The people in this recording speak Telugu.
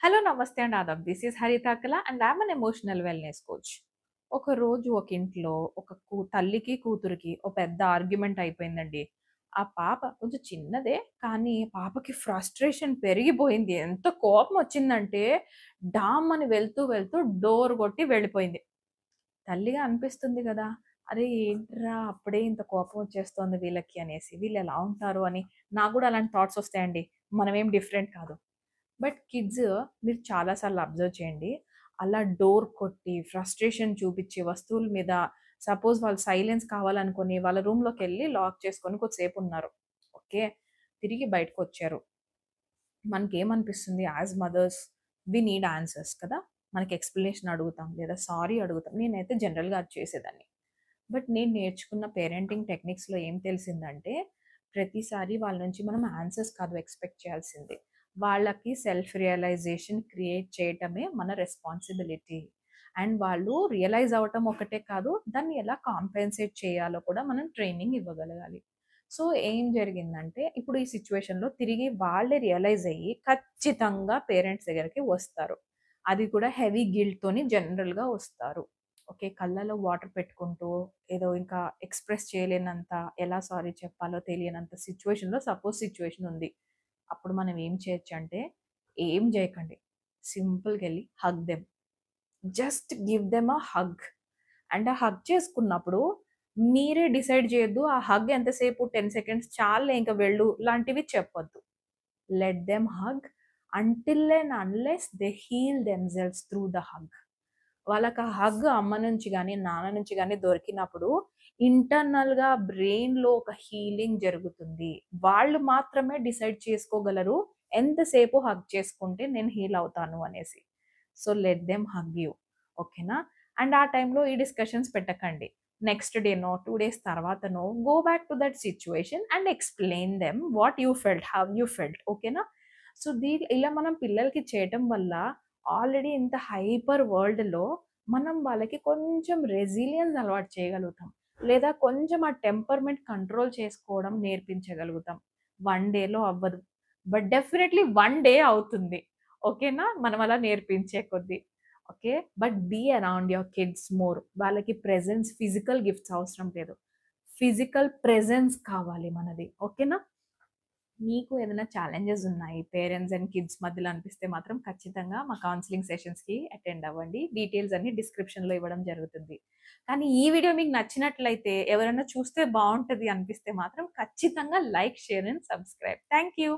హలో నమస్తే అండ్ ఆదాబ్. దిస్ ఈస్ హరిత అక్కల and I'm an emotional wellness coach. ఒకరోజు ఒక ఇంట్లో ఒక తల్లికి, కూతురికి ఓ పెద్ద ఆర్గ్యుమెంట్ అయిపోయిందండి. ఆ పాప కొంచెం చిన్నదే, కానీ పాపకి ఫ్రస్ట్రేషన్ పెరిగిపోయింది. ఎంత కోపమొచ్చిందంటే డామ్మని వెళ్తూ, వెళ్తూ డోర్ కొట్టి వెళ్ళిపోయింది. తల్లిగా అనిపిస్తుంది గదా! అరే! ఏంట్రా అప్పుడే ఇంత కోపం వచ్చేస్తోంది వీళ్ళకి అనేసి. వీళ్ళెలా ఉంటారు అని. నాకు గూడా అలాంటి థాట్స్ వస్తాయండి. మనమేం డిఫరెంట్ కాదు. బట్ కిడ్స్ మీరు చాలా సార్లు అబ్జర్వ్ చేయండి. అలా డోర్ కొట్టి, ఫ్రస్ట్రేషన్ చూపిచ్చి, వస్తువుల మీద సపోజ్ వాళ్ళు సైలెన్స్ కావాలనుకోని వాళ్ళ రూమ్‌లోకెళ్ళి లాక్ చేసుకొని కొద్దిసేపున్నారు. ఓకే. తిరిగి బయటకొచ్చారు. మనకేమనిపిస్తుంది as mothers we need answers కదా! మనకి ఎక్స్‌ప్లనేషన్ అడుగుతాం. లేదా సారీ అడుగుతాం. నేనైతే జనరల్‌గా అది చేసేదాన్ని. బట్ నేను నేర్చుకున్న పేరెంటింగ్ టెక్నిక్స్‌లో ఏం తెలిసిందంటే, ప్రతిసారి వాళ్ళ నుంచి మనం ఆన్సర్స్ కాదు ఎక్స్‌పెక్ట్ చేయాల్సింది. వాళ్ళకి సెల్ఫ్ రియలైజేషన్ క్రియేట్ చేయటమే మన రెస్పాన్సిబిలిటీ. అండ్ వాళ్ళు రియలైజ్ అవ్వటం ఒకటే కాదు, దాన్ని ఎలా కాంపెన్సేట్ చేయాలో కూడా మనం ట్రైనింగ్ ఇవ్వగలగాలి. సో, ఏం జరిగిందంటే, ఇప్పుడు ఈ సిట్యుయేషన్‌లో తిరిగి వాళ్ళే రియలైజ్ అయ్యి ఖచ్చితంగా పేరెంట్స్ దగ్గరికి వస్తారు. అది కూడా హెవీ గిల్ట్‌తోని జనరల్‌గా వస్తారు. ఓకే. కళ్ళలో వాటర్ పెట్టుకుంటూ, ఏదో ఇంకా ఎక్స్‌ప్రెస్ చేయలేనంత, ఎలా సారీ చెప్పాలో తెలియనంత సపోజ్ సిట్యుయేషన్ ఉంది. అప్పుడు మనం ఏం చేయొచ్చంటే, ఏం జేయకండి. సింపుల్‌గెళ్లి hug them. Just give them a hug. And ఆ హగ్ చేసుకున్నప్పుడు మీరే డిసైడ్ చేయొద్దు. ఆ హగ్ ఎంతసేపు 10 సెకండ్స్ చాలులే ఇంక వెళ్ళు లాంటివి చెప్పొద్దు. Let them hug until and unless they heal themselves through the hug. వాళ్ళకి ఆ హగ్ అమ్మ నుంచి గాని, నాన్న నుంచి గాని దొరికినప్పుడు ఇంటర్నల్‌గా బ్రెయిన్‌లో ఒక హీలింగ్ జరుగుతుంది. వాళ్ళు మాత్రమే డిసైడ్ చేసుకోగలరు. ఎంతసేపు హగ్ చేసుకుంటే నేను హీల్ అవుతాను అనేసి. So, let them hug you. ఓకేనా? అండ్ ఆ టైంలో ఈ డిస్కషన్స్ పెట్టకండి. నెక్స్ట్ డేనో, 2 డేస్ తర్వాతనో go back to that situation and explain them what you felt, how you felt. ఓకేనా? సో, ఇలా మనం పిల్లలకి చేయటం వల్ల ఆల్రెడీ ఇంత హైపర్ వరల్డ్‌లో మనం వాళ్ళకి కొంచెం రెసిలియన్స్ అలవాటు చేయగలుగుతాం. లేదా కొంచెం ఆ టెంపర్‌మెంట్ కంట్రోల్ చేసుకోవడం నేర్పించగలుగుతాం. 1 డేలో అవ్వదు. బట్ డెఫినైట్‌లీ 1 డే అవుతుంది. ఓకేనా? మనం అలా నేర్పించే కొద్దీ. Okay. But be around your kids more. వాళ్ళకి ప్రెజెన్స్ ఫిజికల్ గిఫ్ట్స్ అవసరం లేదు. ఫిజికల్ ప్రెజెన్స్ కావాలి మనది. ఓకేనా? మీకు ఏదైనా ఛాలెంజెస్ ఉన్నాయి పేరెంట్స్ అండ్ కిడ్స్ మధ్యలో అనిపిస్తే మాత్రం ఖచ్చితంగా మా కౌన్సెలింగ్ సెషన్స్‌కి అటెండ్ అవ్వండి. డీటెయిల్స్ అన్నీ డిస్క్రిప్షన్‌లో ఇవ్వడం జరుగుతుంది. కానీ ఈ వీడియో మీకు నచ్చినట్లయితే ఎవరైనా చూస్తే బావుంటది అనిపిస్తే మాత్రం ఖచ్చితంగా like, share and subscribe. Thank you.